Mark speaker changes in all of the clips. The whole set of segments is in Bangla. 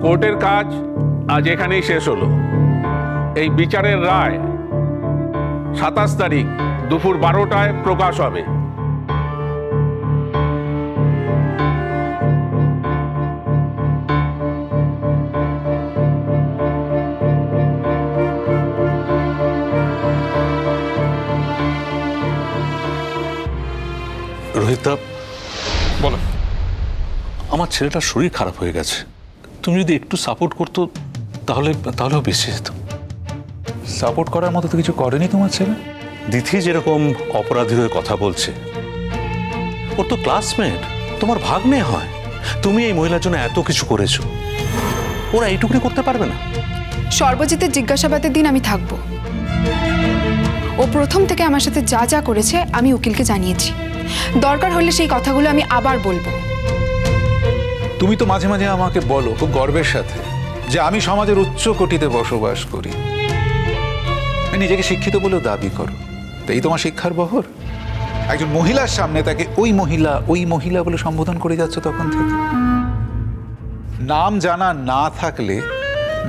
Speaker 1: কোর্টের কাজ আজ এখানেই শেষ হলো। এই বিচারের রায় 27 তারিখ দুপুর 12টায় প্রকাশ হবে।
Speaker 2: রোহিতদা,
Speaker 1: বলো।
Speaker 2: আমার ছেলেটার শরীর খারাপ হয়ে গেছে, তুমি যদি একটু সাপোর্ট করতো তাহলেও বেঁচে যেত।
Speaker 3: সাপোর্ট করার মতো তো কিছু করেনি তোমার ছেলে।
Speaker 2: দিথি যেরকম অপরাধীর হয়ে কথা বলছে, ওর তো ক্লাসমেট, তোমার ভাগ্নে হয়। তুমি এই মহিলার জন্য এত কিছু করেছো, ওরা এইটুকুনি করতে পারবে না?
Speaker 4: সর্বজিতের জিজ্ঞাসাবাদের দিন আমি থাকবো। ও প্রথম থেকে আমার সাথে যা যা করেছে আমি উকিলকে জানিয়েছি। দরকার হলে সেই কথাগুলো আমি আবার বলবো।
Speaker 3: তুমি তো মাঝে মাঝে আমাকে বলো খুব গর্বের সাথে যে আমি সমাজের উচ্চ কোটিতে বসবাস করি, নিজেকে শিক্ষিত বলেও দাবি করো। এই তোমার শিক্ষার বহর। একজন মহিলার সামনে তাকে ওই মহিলা বলে সম্বোধন করে যাচ্ছে তখন থেকে। নাম জানা না থাকলে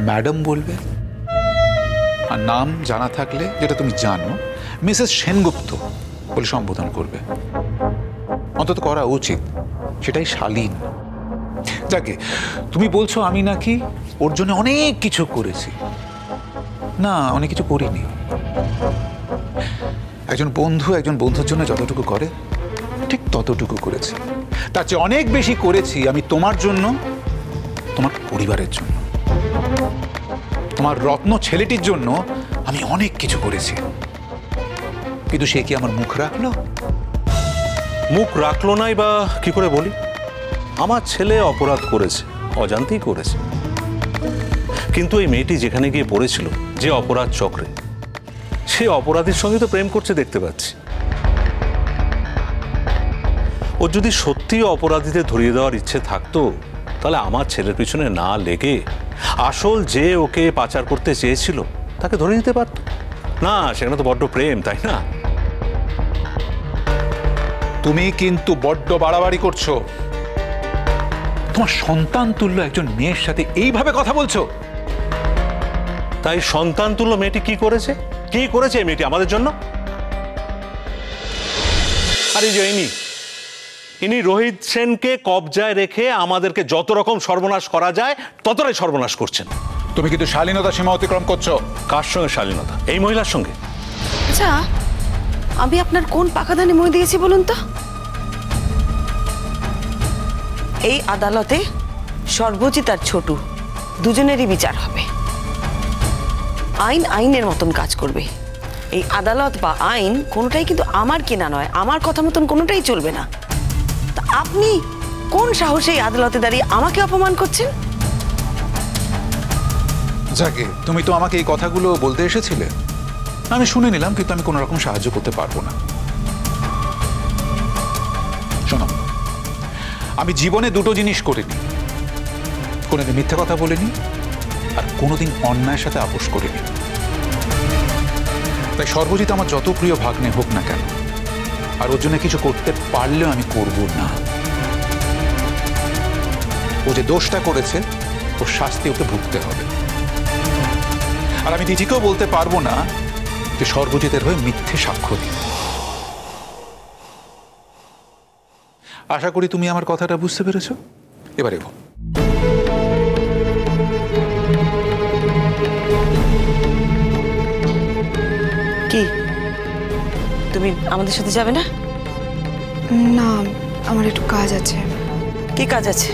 Speaker 3: ম্যাডাম বলবে, আর নাম জানা থাকলে, যেটা তুমি জানো, মিসেস সেনগুপ্ত বলে সম্বোধন করবে। অন্তত করা উচিত, সেটাই শালীন। যাকে তুমি বলছো আমি নাকি ওর জন্য অনেক কিছু করেছি। না, অনেক কিছু করিনি। একজন বন্ধুর জন্য যতটুকু করে ঠিক ততটুকু করেছি। তার চেয়ে অনেক বেশি করেছি আমি তোমার জন্য, তোমার পরিবারের জন্য, তোমার রত্ন ছেলেটির জন্য আমি অনেক কিছু করেছি। কিন্তু সে কি আমার মুখ রাখলো?
Speaker 2: মুখ রাখলো নাই বা কি করে বলি? আমার ছেলে অপরাধ করেছে, অজান্তেই করেছে। কিন্তু এই মেয়েটি যেখানে গিয়ে পড়েছিল, যে অপরাধ চক্রে, সে অপরাধীর সঙ্গে তো প্রেম করছে দেখতে পাচ্ছি। ও যদি সত্যি অপরাধীদের ধরিয়ে দেওয়ার ইচ্ছে থাকতো, তাহলে আমার ছেলের পিছনে না লেগে আসল যে ওকে পাচার করতে চেয়েছিল তাকে ধরে দিতে পারত না। সেখানে তো বড্ড প্রেম, তাই না?
Speaker 3: তুমি কিন্তু বড্ড বাড়াবাড়ি করছো। তোমার সন্তান তুল্য একজন মেয়ের সাথে এইভাবে কথা বলছো।
Speaker 2: তাই সন্তান তুল্য মেয়েটি কি করেছে? কি করেছে এই মেয়েটি আমাদের জন্য? আরে যে ইনি রোহিত সেনকে কবজায় রেখে আমাদেরকে যত রকম সর্বনাশ করা যায় ততটাই সর্বনাশ করছেন।
Speaker 3: তুমি কিন্তু শালীনতার সীমা অতিক্রম করছো।
Speaker 2: কার সঙ্গে শালীনতা? এই মহিলার সঙ্গে।
Speaker 5: আচ্ছা, আমি আপনার কোন পাকাধানে মই দিয়েছি বলুন তো? এই আদালতে সর্বজিৎ আর ছোটু দুজনেরই বিচার হবে। আইন আইনের মতন কাজ করবে। এই আদালত বা আইন কোনোটাই কিন্তু আমার কিনা নয়, আমার কথা মতন কোনোটাই চলবে না। তা আপনি কোন সাহসে এই আদালতে দাঁড়িয়ে আমাকে অপমান করছেন?
Speaker 3: যাকে তুমি তো আমাকে এই কথাগুলো বলতে এসেছিলে, আমি শুনে নিলাম, কিন্তু আমি কোনো রকম সাহায্য করতে পারবো না। শোনো, আমি জীবনে দুটো জিনিস করিনি। কোনোদিন মিথ্যে কথা বলিনি, আর কোনোদিন অন্যায়ের সাথে আপোষ করিনি। তাই সর্বজিৎ আমার যত প্রিয় ভাগ্নে হোক না কেন, আর ওর জন্য কিছু করতে পারলেও আমি করব না। ও যে দোষটা করেছে, ওর শাস্তি ওকে ভুগতে হবে। আর আমি দিদিকেও বলতে পারবো না যে সর্বজিতের হয়ে মিথ্যে সাক্ষ্য দিই। আশা করি তুমি আমার কথাটা বুঝতে পেরেছো। এবারে
Speaker 5: কি তুমি আমাদের সাথে যাবে না?
Speaker 4: না, আমার একটু কাজ আছে।
Speaker 5: কি কাজ আছে?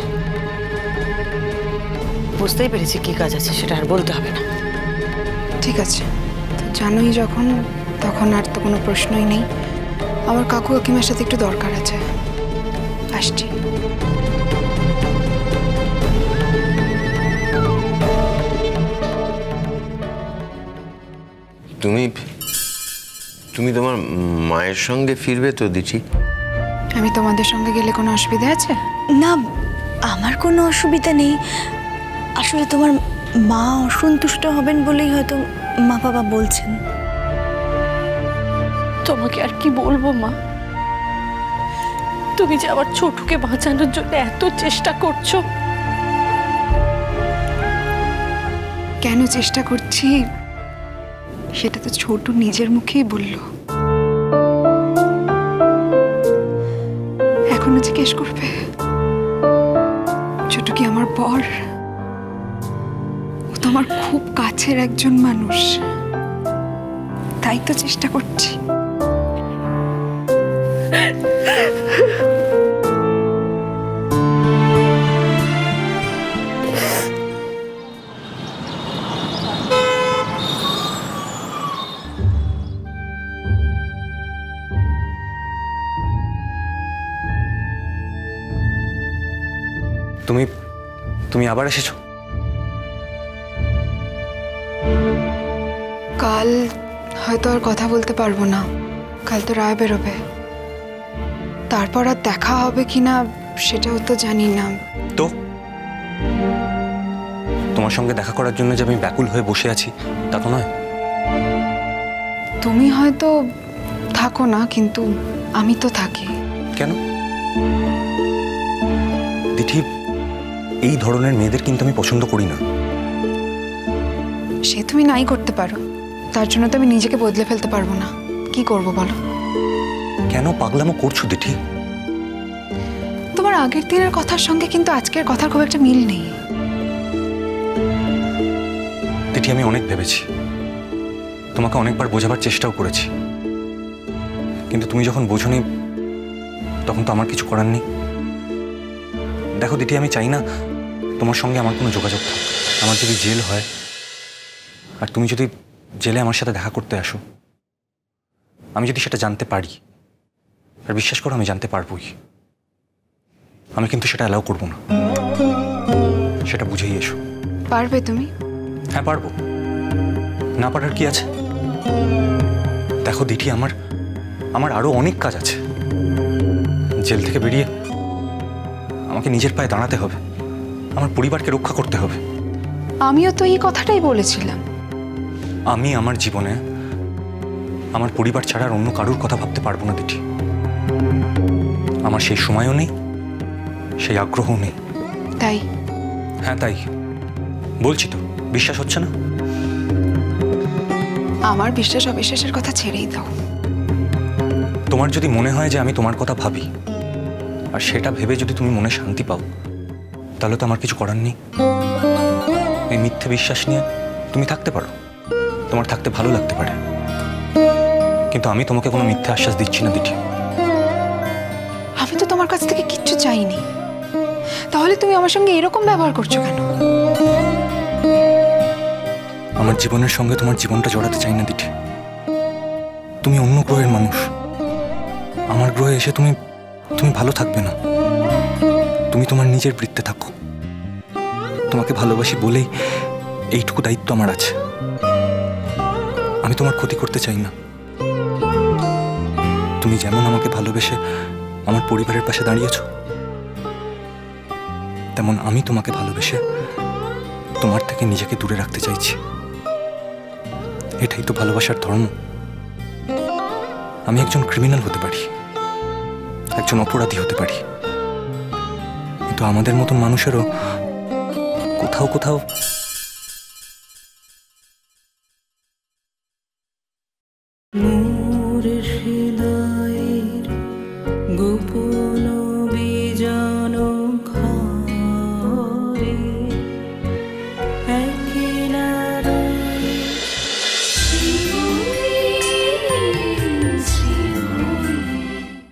Speaker 5: বুঝতেই পেরেছি কি কাজ আছে, সেটা আর বলতে হবে না।
Speaker 4: ঠিক আছে, তো জানোই যখন, তখন আর তো কোনো প্রশ্নই নেই। আমার কাকু কাকিমার সাথে একটু দরকার আছে, আসছি।
Speaker 6: তুমি তোমার মায়ের সঙ্গে ফিরবে তো দিঠি?
Speaker 4: আমি তোমাদের সঙ্গে গেলে কোনো অসুবিধা আছে?
Speaker 7: না, আমার কোনো অসুবিধা নেই। আসলে তোমার মা অসন্তুষ্ট হবেন বলেই হয়তো মা বাবা বলছেন।
Speaker 8: তোমাকে আর কি বলবো মা, তুমি যে আমার ছোটুকে বাঁচানোর জন্য এত চেষ্টা করছো,
Speaker 4: কেন চেষ্টা করছি সেটা তো ছোট নিজের মুখেই বলল। এখনো জিজ্ঞেস করবে ছোট কি আমার বর? ও তো আমার খুব কাছের একজন মানুষ, তাই তো চেষ্টা করছি।
Speaker 9: তুমি আবার এসেছো?
Speaker 4: কাল হয়তো আর কথা বলতে পারবো না, কাল তো রায় বেরোবে, তারপর আর দেখা হবে কিনা সেটাও তো জানি না।
Speaker 9: তো তোমার সঙ্গে দেখা করার জন্য যে আমি ব্যাকুল হয়ে বসে আছি তা তো নয়।
Speaker 4: তুমি হয়তো থাকো না, কিন্তু আমি তো থাকি।
Speaker 9: কেন দিঠি, এই ধরনের মেয়েদের কিন্তু আমি পছন্দ করি না।
Speaker 4: সে তুমি নাই করতে পারো, তার জন্য তো আমি নিজেকে বদলে ফেলতে পারবো না। কি করব বলো?
Speaker 9: কেন পাগলামো করছো দিঠি?
Speaker 4: তোমার আগের দিনের কথার সঙ্গে কিন্তু আজকের কথার খুব একটা মিল নেই।
Speaker 9: দিঠি, আমি অনেক ভেবেছি, তোমাকে অনেকবার বোঝাবার চেষ্টাও করেছি, কিন্তু তুমি যখন বোঝোনি তখন তো আমার কিছু করার নেই। দেখো দিঠি, আমি চাই না তোমার সঙ্গে আমার কোনো যোগাযোগ থাক। আমার যদি জেল হয় আর তুমি যদি জেলে আমার সাথে দেখা করতে আসো, আমি যদি সেটা জানতে পারি, আর বিশ্বাস করো আমি জানতে পারবোই, আমি কিন্তু সেটা অ্যালাউ করবো না। সেটা বুঝেই এসো।
Speaker 4: পারবে তুমি?
Speaker 9: হ্যাঁ পারবো, না পারার কি আছে? দেখো দিঠি, আমার আরো অনেক কাজ আছে। জেল থেকে বেরিয়ে আমাকে নিজের পায়ে দাঁড়াতে হবে, আমার পরিবারকে রক্ষা করতে হবে।
Speaker 4: আমিও তো এই কথাটাই বলেছিলাম।
Speaker 9: আমি আমার জীবনে আমার পরিবার ছাড়া আর অন্য কারোর কথা ভাবতে পারবো না দিঠি। আমার সেই সময়ও নেই, সেই আগ্রহও নেই।
Speaker 4: তাই?
Speaker 9: হ্যাঁ তাই বলছি তো, বিশ্বাস হচ্ছে না?
Speaker 4: আমার বিশ্বাস অবিশ্বাসের কথা ছেড়েই দাও।
Speaker 9: তোমার যদি মনে হয় যে আমি তোমার কথা ভাবি, আর সেটা ভেবে যদি তুমি মনে শান্তি পাও, তাহলে তো আমার কিছু করার নেই। এই মিথ্যে বিশ্বাস নিয়ে তুমি থাকতে পারো, তোমার থাকতে ভালো লাগতে পারে, কিন্তু আমি তোমাকে কোনো মিথ্যে আশ্বাস দিচ্ছি না দিঠি।
Speaker 4: আমি তো তোমার কাছ থেকে কিচ্ছু চাইনি, তাহলে তুমি আমার সঙ্গে এরকম ব্যবহার করছো কেন?
Speaker 9: আমার জীবনের সঙ্গে তোমার জীবনটা জড়াতে চাই না দিঠি। তুমি অন্য গ্রহের মানুষ, আমার গ্রহে এসে তুমি ভালো থাকবে না। তুমি তোমার নিজের বৃত্তে থাকো। তোমাকে ভালোবাসি বলেই এইটুকু দায়িত্ব আমার আছে। আমি তোমার ক্ষতি করতে চাই না। তুমি যেমন আমাকে ভালোবেসে আমার পরিবারের পাশে দাঁড়িয়েছো, তেমন আমি তোমাকে ভালোবেসে তোমার থেকে নিজেকে দূরে রাখতে চাইছি। এটাই তো ভালোবাসার ধর্ম। আমি একজন ক্রিমিনাল হতে পারি, একজন অপরাধী হতে পারি, কিন্তু আমাদের মতন মানুষেরও কোথাও কোথাও